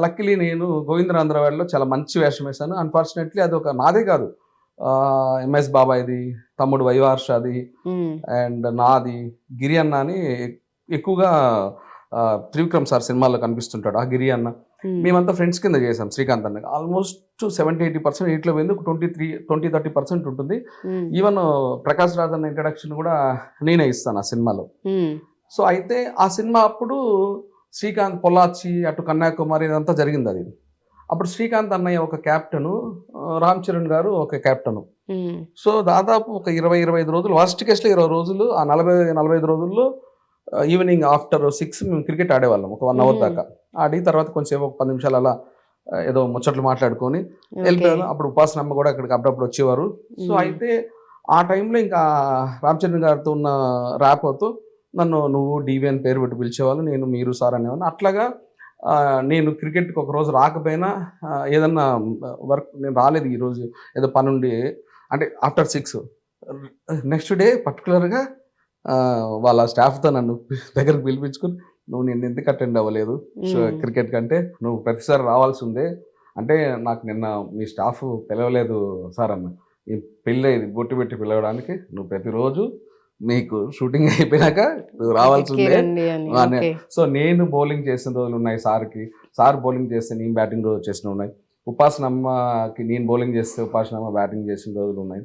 Luckily నేను గోవిందరాంధ్రవాడిలో చాలా మంచి వేషం వేశాను. అన్ఫార్చునేట్లీ అది ఒక నాదే కాదు, ఎంఎస్ బాబాయ్ది, తమ్ముడు వైవార్షది హ్మ్. అండ్ నాది, గిరి అన్న అని ఎక్కువగా త్రివిక్రమ్ సార్ సినిమాల్లో కనిపిస్తుంటాడు ఆ గిరి అన్న. హ్మ్. మేమంతా ఫ్రెండ్స్ కింద చేసాం శ్రీకాంత్ అన్న. ఆల్మోస్ట్ 70-80% ఎయిట్లో పోయింది. ఒక 20-30% ఉంటుంది. హ్మ్. ఈవెన్ ప్రకాష్ రాజ్ అన్న ఇంట్రడక్షన్ కూడా నేనే ఇస్తాను ఆ సినిమాలో. హ్మ్. సో అయితే ఆ సినిమా అప్పుడు శ్రీకాంత్, పొల్లాచి, అటు కన్యాకుమారి ఇదంతా జరిగింది అది. అప్పుడు శ్రీకాంత్ అన్నయ్య ఒక క్యాప్టెను, రామ్ చరణ్ గారు ఒక క్యాప్టెను. హ్మ్. సో సో దాదాపు ఒక 20-25 రోజులు, వర్స్ట్ కేస్‌లో 20 రోజులు, ఆ 40-45 రోజుల్లో ఈవినింగ్ ఆఫ్టర్ 6 మేము క్రికెట్ ఆడేవాళ్ళం. ఒక 1 అవర్ హుహు. దాకా. ఆడి తర్వాత కొంచెంసేపు ఒక 10 నిమిషాలు అలా ఏదో ముచ్చట్లు మాట్లాడుకొని ఓకే. వెళ్ళిపోయాను. అప్పుడు ఉపాసనమ్మ కూడా అక్కడికి అప్పుడప్పుడు వచ్చేవారు. సో హ్మ్. అయితే ఆ టైంలో ఇంకా రామ్ చరణ్ గారితో ఉన్న ర్యాపోతో నన్ను నువ్వు డీవీ అని పేరు పెట్టి పిలిచేవాళ్ళు. నేను మీరు సార్ అనేవాడిని. అట్లాగా నేను క్రికెట్‌కి ఒకరోజు రాకపోయినా ఏదన్నా వర్క్ నేను రాలేదు ఈరోజు ఏదో పనుండి అంటే ఆఫ్టర్ 6 నెక్స్ట్ డే పర్టిక్యులర్‌గా వాళ్ళ స్టాఫ్‌తో నన్ను దగ్గరికి పిలిపించుకొని, "నువ్వు నిన్న ఎందుకు అటెండ్ అవ్వలేదు హ్మ్. క్రికెట్ కంటే? నువ్వు ప్రతిసారి రావాల్సిందే." అంటే, "నాకు నిన్న మీ స్టాఫ్ పిలవలేదు సార్" అన్నా. "ఈ పెళ్ళయింది బొట్టు పెట్టి పిలవడానికి. నువ్వు ప్రతిరోజు నీకు షూటింగ్ అయిపోయినాక నువ్వు ఎక్కి రావాల్సిందే" రండి అని. అని. ఓకే. సో, నేను బౌలింగ్ చేసిన రోజులున్నాయి సార్‌కి. సార్ బౌలింగ్ చేస్తే నేను బ్యాటింగ్ రోజు చేసినవున్నాయి. ఉపాసనమ్మకి నేను బౌలింగ్ చేస్తే ఉపాసనమ్మ బ్యాటింగ్ చేసిన రోజులున్నాయి.